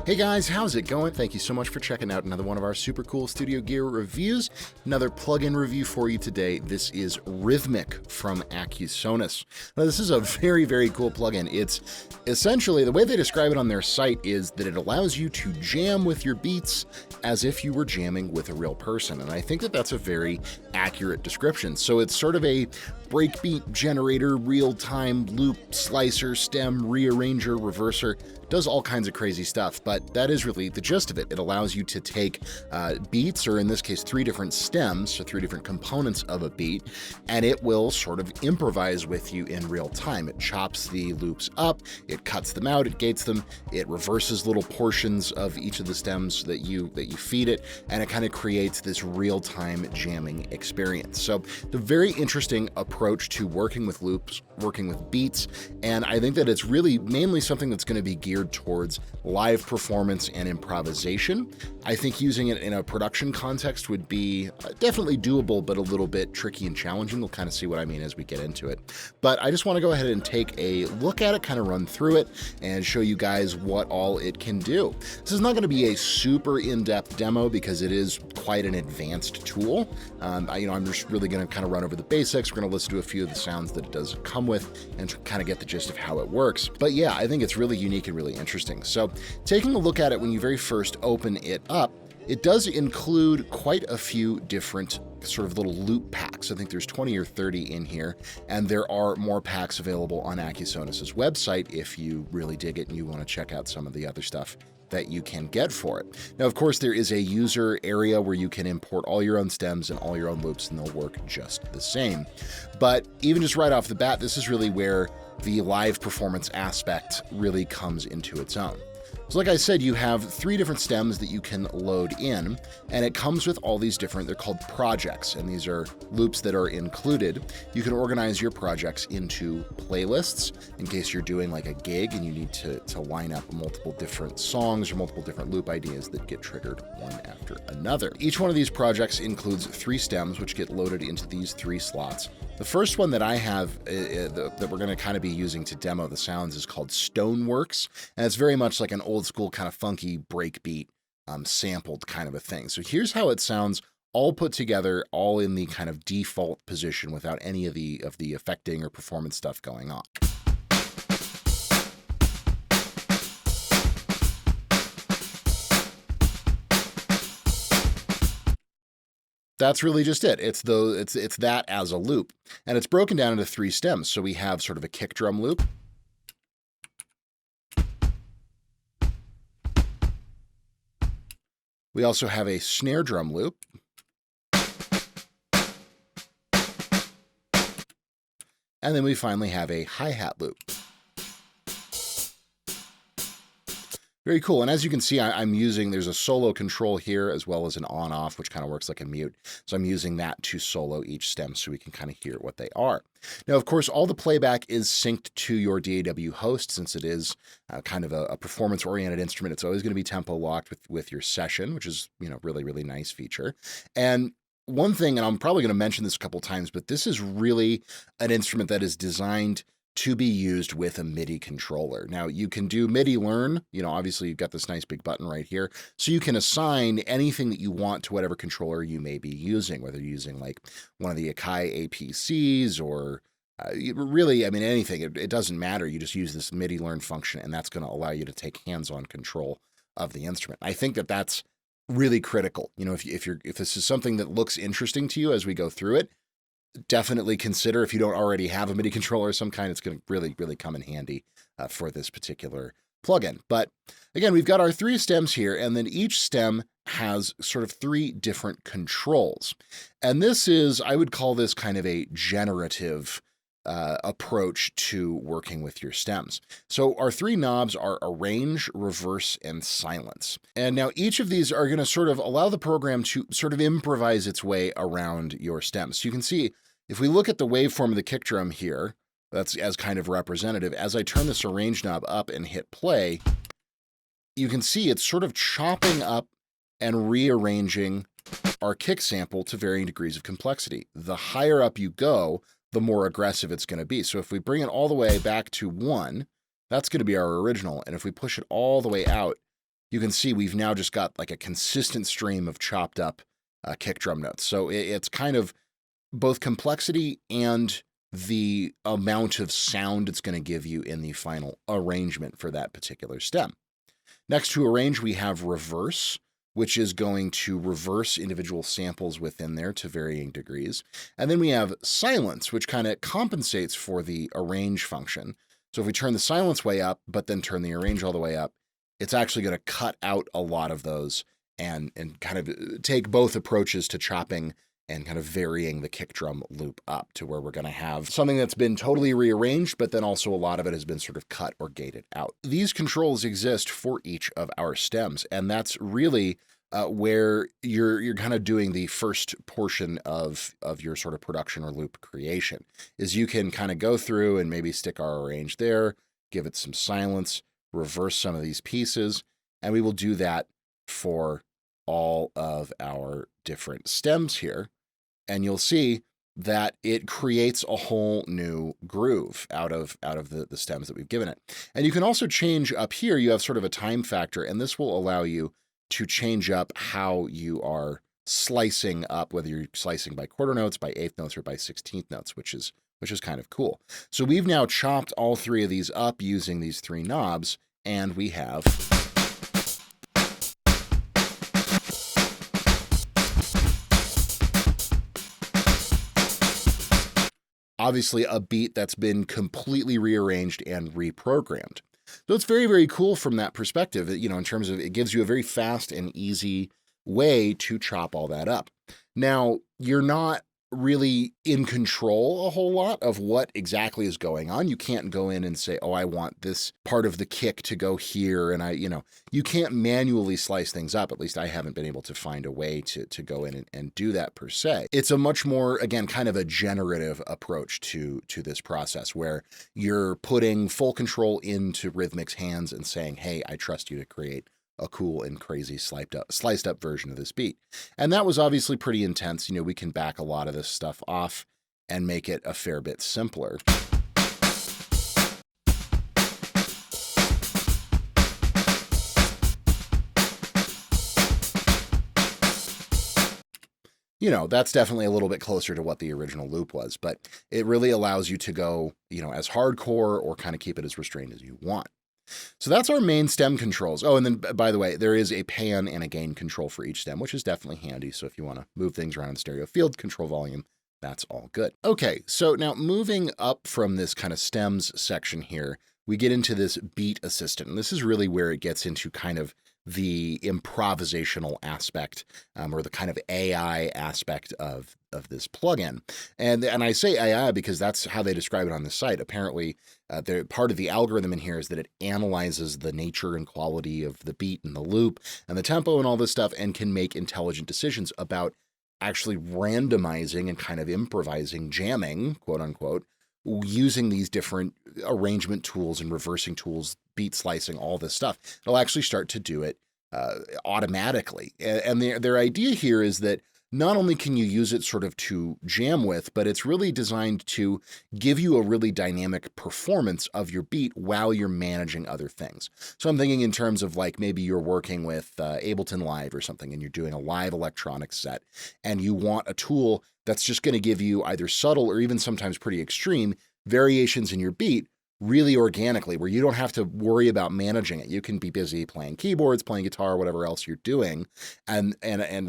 Hey guys, how's it going? Thank you so much for checking out another one of our super cool studio gear reviews. Another plugin review for you today. This is Rhythmic from Accusonus. Now, this is a very, very cool plugin. It's essentially, the way they describe it on their site is that it allows you to jam with your beats as if you were jamming with a real person. And I think that that's a very accurate description. So it's sort of a breakbeat generator, real-time loop, slicer, stem, rearranger, reverser. Does all kinds of crazy stuff, but that is really the gist of it. It allows you to take beats, or in this case, 3 different stems, so 3 different components of a beat, and it will sort of improvise with you in real time. It chops the loops up, it cuts them out, it gates them, it reverses little portions of each of the stems that you feed it, and it kind of creates this real-time jamming experience. So a very interesting approach to working with loops, working with beats, and I think that it's really mainly something that's going to be geared towards live performance and improvisation. I think using it in a production context would be definitely doable, but a little bit tricky and challenging. We'll kind of see what I mean as we get into it. But I just want to go ahead and take a look at it, kind of run through it, and show you guys what all it can do. This is not going to be a super in-depth demo because it is quite an advanced tool. I'm just really going to kind of run over the basics. We're going to listen to a few of the sounds that it does come with and kind of get the gist of how it works. But yeah, I think it's really unique and really interesting. So taking a look at it when you very first open it up, it does include quite a few different sort of little loop packs. I think there's 20 or 30 in here, and there are more packs available on Accusonus's website if you really dig it and you want to check out some of the other stuff that you can get for it. Now, of course, there is a user area where you can import all your own stems and all your own loops, and they'll work just the same. But even just right off the bat, this is really where the live performance aspect really comes into its own. So like I said, you have 3 different stems that you can load in, and it comes with all these different, they're called projects, and these are loops that are included. You can organize your projects into playlists in case you're doing like a gig and you need to line up multiple different songs or multiple different loop ideas that get triggered one after another. Each one of these projects includes 3 stems, which get loaded into these 3 slots. The first one that I have that we're going to kind of be using to demo the sounds is called Stoneworks, and it's very much like an old school kind of funky breakbeat sampled kind of a thing. So here's how it sounds all put together, all in the kind of default position without any of the affecting or performance stuff going on. That's really just it. It's that as a loop, and it's broken down into 3 stems. So we have sort of a kick drum loop, we also have a snare drum loop, and then we finally have a hi-hat loop. Very cool. And as you can see, I'm using, there's a solo control here as well as an on-off, which kind of works like a mute. So I'm using that to solo each stem so we can kind of hear what they are. Now, of course, all the playback is synced to your DAW host since it is kind of a performance-oriented instrument. It's always going to be tempo locked with your session, which is, really, really nice feature. And one thing, and I'm probably going to mention this a couple times, but this is really an instrument that is designed to be used with a MIDI controller. Now, you can do MIDI learn, obviously you've got this nice big button right here, so you can assign anything that you want to whatever controller you may be using, whether you're using like one of the Akai APCs or really, anything. It doesn't matter. You just use this MIDI learn function, and that's going to allow you to take hands-on control of the instrument. I think that that's really critical. If this is something that looks interesting to you as we go through it, definitely consider, if you don't already have a MIDI controller of some kind, it's going to really, really come in handy for this particular plugin. But again, we've got our 3 stems here, and then each stem has sort of 3 different controls. And this is, I would call this kind of a generative approach to working with your stems. So our 3 knobs are arrange, reverse, and silence. And now each of these are going to sort of allow the program to sort of improvise its way around your stems. So you can see, if we look at the waveform of the kick drum here, that's as kind of representative. As I turn this arrange knob up and hit play, you can see it's sort of chopping up and rearranging our kick sample to varying degrees of complexity. The higher up you go, the more aggressive it's going to be. So if we bring it all the way back to 1, that's going to be our original. And if we push it all the way out you can see we've now just got like a consistent stream of chopped up kick drum notes. So it's kind of both complexity and the amount of sound it's going to give you in the final arrangement for that particular stem. Next to arrange, we have reverse, which is going to reverse individual samples within there to varying degrees. And then we have silence, which kind of compensates for the arrange function. So if we turn the silence way up, but then turn the arrange all the way up, it's actually going to cut out a lot of those and kind of take both approaches to chopping and kind of varying the kick drum loop up to where we're going to have something that's been totally rearranged, but then also a lot of it has been sort of cut or gated out. These controls exist for each of our stems, and that's really where you're kind of doing the first portion of your sort of production or loop creation, is you can kind of go through and maybe stick our arrange there, give it some silence, reverse some of these pieces, and we will do that for all of our different stems here. And you'll see that it creates a whole new groove out of the stems that we've given it. And you can also change up here, you have sort of a time factor, and this will allow you to change up how you are slicing up, whether you're slicing by quarter notes, by eighth notes, or by 16th notes, which is kind of cool. So we've now chopped all three of these up using these three knobs, and we have obviously a beat that's been completely rearranged and reprogrammed. So it's very, very cool from that perspective, in terms of it gives you a very fast and easy way to chop all that up. Now, you're not really in control a whole lot of what exactly is going on. You can't go in and say, oh, I want this part of the kick to go here. And you can't manually slice things up. At least I haven't been able to find a way to go in and do that per se. It's a much more, again, kind of a generative approach to this process where you're putting full control into Rhythmic's hands and saying, hey, I trust you to create a cool and crazy sliced up version of this beat. And that was obviously pretty intense. We can back a lot of this stuff off and make it a fair bit simpler. That's definitely a little bit closer to what the original loop was, but it really allows you to go, as hardcore or kind of keep it as restrained as you want. So that's our main stem controls. Oh, and then by the way, there is a pan and a gain control for each stem, which is definitely handy. So if you want to move things around in stereo field, control volume, that's all good. Okay, so now moving up from this kind of stems section here, we get into this beat assistant. And this is really where it gets into kind of the improvisational aspect, or the kind of AI aspect of this plugin. And I say AI because that's how they describe it on the site. Apparently, part of the algorithm in here is that it analyzes the nature and quality of the beat and the loop and the tempo and all this stuff and can make intelligent decisions about actually randomizing and kind of improvising, jamming, quote unquote, using these different arrangement tools and reversing tools, beat slicing, all this stuff. It'll actually start to do it automatically. And their idea here is that not only can you use it sort of to jam with, but it's really designed to give you a really dynamic performance of your beat while you're managing other things. So I'm thinking in terms of like maybe you're working with Ableton Live or something and you're doing a live electronics set and you want a tool that's just going to give you either subtle or even sometimes pretty extreme variations in your beat really organically, where you don't have to worry about managing it. You can be busy playing keyboards, playing guitar, whatever else you're doing, and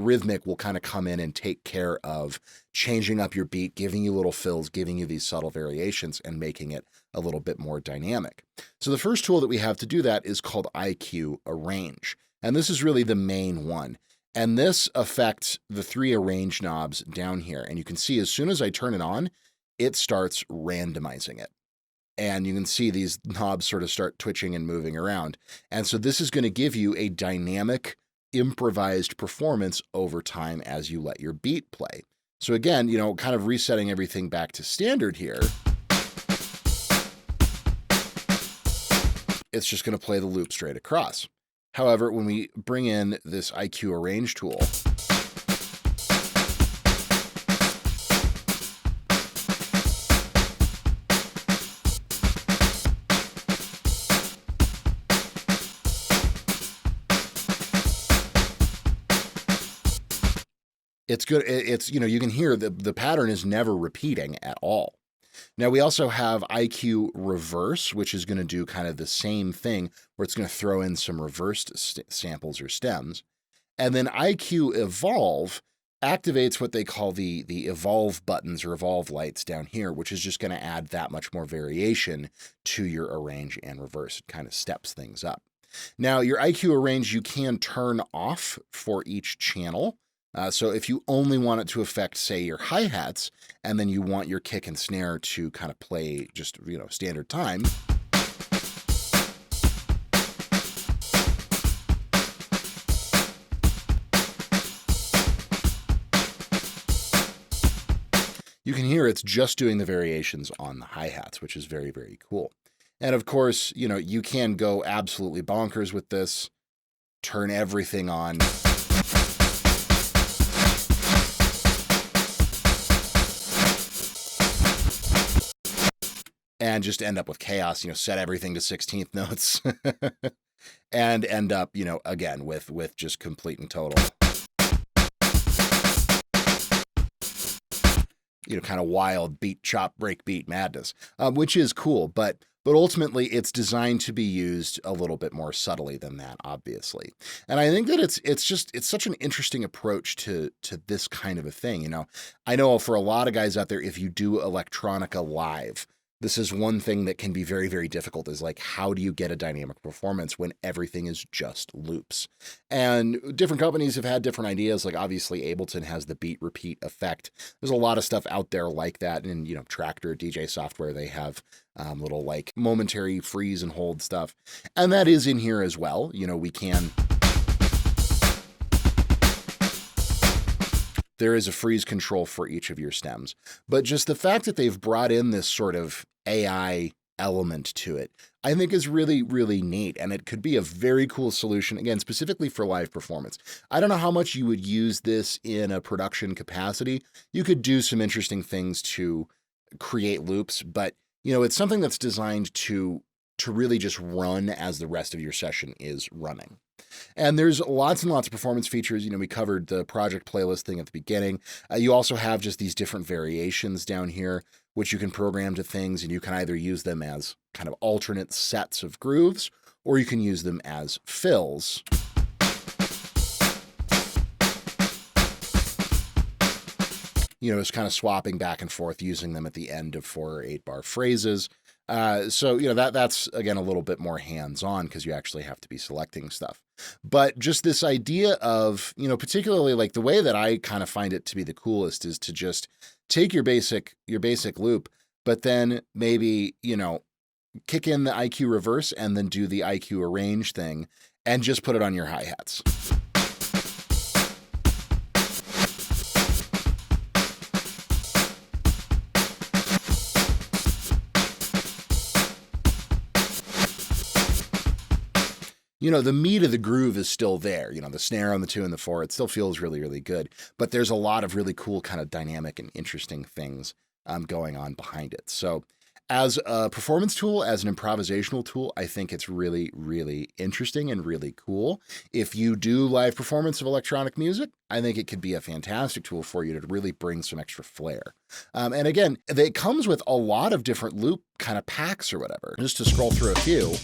Rhythmic will kind of come in and take care of changing up your beat, giving you little fills, giving you these subtle variations, and making it a little bit more dynamic. So the first tool that we have to do that is called IQ Arrange, and this is really the main one. And this affects the three arrange knobs down here, and you can see as soon as I turn it on, it starts randomizing it. And you can see these knobs sort of start twitching and moving around. And so this is going to give you a dynamic, improvised performance over time as you let your beat play. So again, kind of resetting everything back to standard here. It's just going to play the loop straight across. However, when we bring in this IQ Arrange tool, It's good. It's, you can hear the pattern is never repeating at all. Now, we also have IQ Reverse, which is going to do kind of the same thing, where it's going to throw in some reversed samples or stems. And then IQ Evolve activates what they call the evolve buttons or evolve lights down here, which is just going to add that much more variation to your arrange and reverse. It kind of steps things up. Now, your IQ arrange you can turn off for each channel. So if you only want it to affect, say, your hi-hats, and then you want your kick and snare to kind of play just, standard time, you can hear it's just doing the variations on the hi-hats, which is very, very cool. And of course, you can go absolutely bonkers with this, turn everything on. And just end up with chaos, set everything to 16th notes and end up, again, with just complete and total, kind of wild beat, chop, break beat madness, which is cool. But ultimately it's designed to be used a little bit more subtly than that, obviously. And I think that it's such an interesting approach to this kind of a thing. I know for a lot of guys out there, if you do electronica live, this is one thing that can be very, very difficult, is like, how do you get a dynamic performance when everything is just loops? And different companies have had different ideas. Like, obviously Ableton has the beat repeat effect. There's a lot of stuff out there like that. And, Tractor, DJ software, they have little like momentary freeze and hold stuff. And that is in here as well. We can... There is a freeze control for each of your stems. But just the fact that they've brought in this sort of AI element to it, I think is really, really neat. And it could be a very cool solution, again, specifically for live performance. I don't know how much you would use this in a production capacity. You could do some interesting things to create loops, but, it's something that's designed to really just run as the rest of your session is running. And there's lots and lots of performance features. We covered the project playlist thing at the beginning. You also have just these different variations down here, which you can program to things, and you can either use them as kind of alternate sets of grooves, or you can use them as fills. It's kind of swapping back and forth, using them at the end of 4 or 8 bar phrases. So, that's, again, a little bit more hands-on because you actually have to be selecting stuff. But just this idea of, particularly like the way that I kind of find it to be the coolest is to just take your basic loop, but then maybe, kick in the IQ reverse and then do the IQ arrange thing and just put it on your hi-hats. The meat of the groove is still there. The snare on the 2 and the 4, it still feels really, really good. But there's a lot of really cool kind of dynamic and interesting things going on behind it. So as a performance tool, as an improvisational tool, I think it's really, really interesting and really cool. If you do live performance of electronic music, I think it could be a fantastic tool for you to really bring some extra flair. And again, it comes with a lot of different loop kind of packs or whatever. Just to scroll through a few.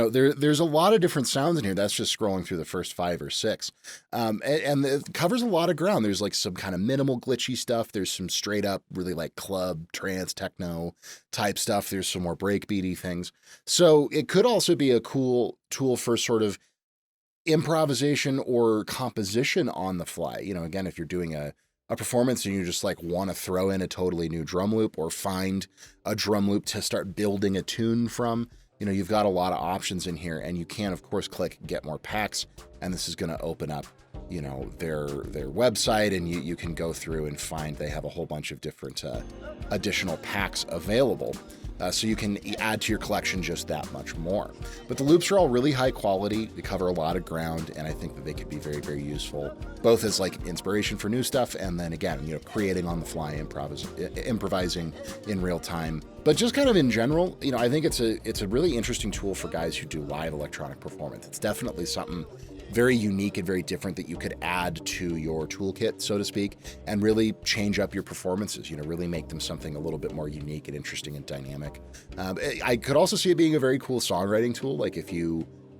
There's a lot of different sounds in here. That's just scrolling through the first 5 or 6. And it covers a lot of ground. There's like some kind of minimal glitchy stuff. There's some straight up really like club, trance, techno type stuff. There's some more breakbeaty things. So it could also be a cool tool for sort of improvisation or composition on the fly. Again, if you're doing a performance and you just like want to throw in a totally new drum loop or find a drum loop to start building a tune from, you've got a lot of options in here, and you can, of course, click Get More Packs, and this is going to open up their website, and you can go through and find they have a whole bunch of different additional packs available. So you can add to your collection just that much more. But the loops are all really high quality. They cover a lot of ground, and I think that they could be very, very useful, both as like inspiration for new stuff, and then again, creating on the fly, improvising in real time. But just kind of in general, I think it's a really interesting tool for guys who do live electronic performance. It's definitely something very unique and very different that you could add to your toolkit, so to speak, and really change up your performances, really make them something a little bit more unique and interesting and dynamic. I could also see it being a very cool songwriting tool, like if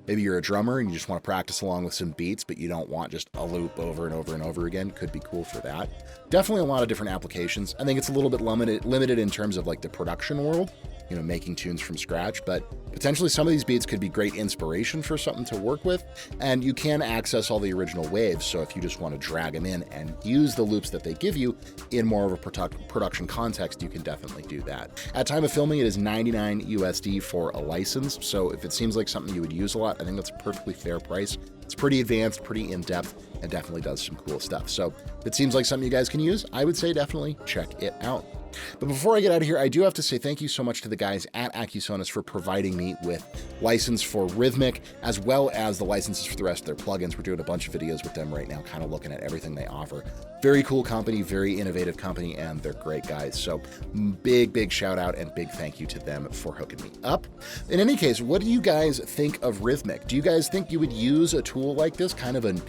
maybe you're a drummer and you just want to practice along with some beats, but you don't want just a loop over and over and over again. Could be cool for that. Definitely a lot of different applications. I think it's a little bit limited in terms of like the production world, making tunes from scratch, but potentially some of these beats could be great inspiration for something to work with, and you can access all the original waves, so if you just want to drag them in and use the loops that they give you in more of a production context, you can definitely do that. At time of filming, it is $99 USD for a license, so if it seems like something you would use a lot, I think that's a perfectly fair price. It's pretty advanced, pretty in-depth, and definitely does some cool stuff. So if it seems like something you guys can use, I would say definitely check it out. But before I get out of here, I do have to say thank you so much to the guys at Accusonus for providing me with license for Rhythmic, as well as the licenses for the rest of their plugins. We're doing a bunch of videos with them right now, kind of looking at everything they offer. Very cool company, very innovative company, and they're great guys. So big shout out and big thank you to them for hooking me up. In any case, what do you guys think of Rhythmic? Do you guys think you would use a tool like this, kind of an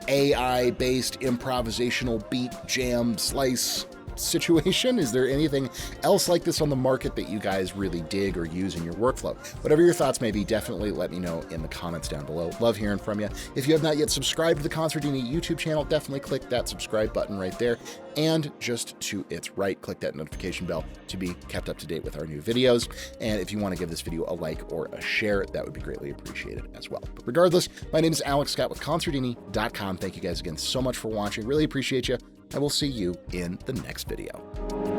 AI-based improvisational beat jam slice situation? Is there anything else like this on the market that you guys really dig or use in your workflow? Whatever your thoughts may be, definitely let me know in the comments down below. Love hearing from you. If you have not yet subscribed to the Consordini YouTube channel, definitely click that subscribe button right there. And just to its right, click that notification bell to be kept up to date with our new videos. And if you want to give this video a like or a share, that would be greatly appreciated as well. But regardless, my name is Alex Scott with Consordini.com. Thank you guys again so much for watching. Really appreciate you. I will see you in the next video.